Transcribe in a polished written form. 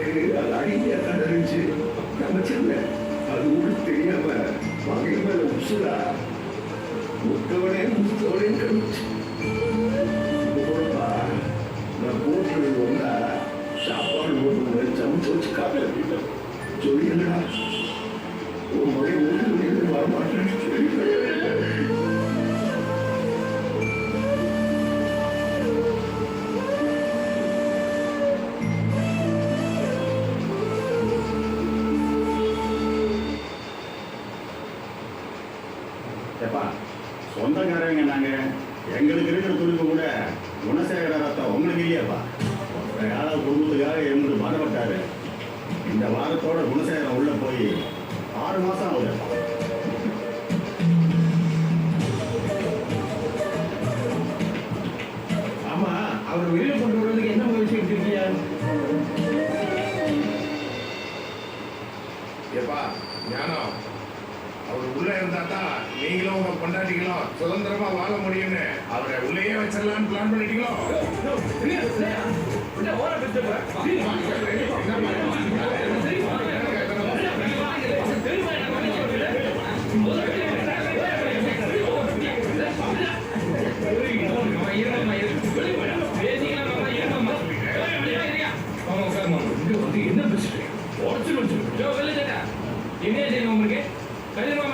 அது அடிமையா கடந்துச்சு. நம்ம சின்ன அது உங்களுக்கு தெரியாம மகை மேல உசுரா முத்தவனே கழிச்சு. நான் போட்டு வந்தா சாப்பாடு போட்டு சமைச்சு வச்சு காப்பி சொல்லிடா உன் மகை வீட்டு வரமாட்டேன்னு சொல்லி சொந்தக்காரங்க நாங்க எங்களுக்கு இருக்கிற துணிப்பு கூட குணசேகர ரத்தம் உங்களுக்கு இல்லையாப்பா. கால குடும்பத்துக்காக எங்களுக்கு பாடப்பட்டாரு. இந்த வாரத்தோட குணசேகரம் உள்ள போய் 6 மாசம் ஆகுது. ஆமா, அவர் வெளியே கொண்டு வருவதுக்கு என்ன முயற்சி எடுத்திருக்கியா? ஏப்பா ஞானம், அவர் உள்ள இருந்தா தான் நீங்களும் உங்க பொண்டாட்டிகளும் சுதந்திரமா வாழ முடியும்னு அவரை உள்ளேயே வச்சிடலான்னு பிளான் பண்ணிட்டீங்களோ? என்ன பேசுறீங்க? என்ன செய்யணும் உங்களுக்கு? கல்யாணம்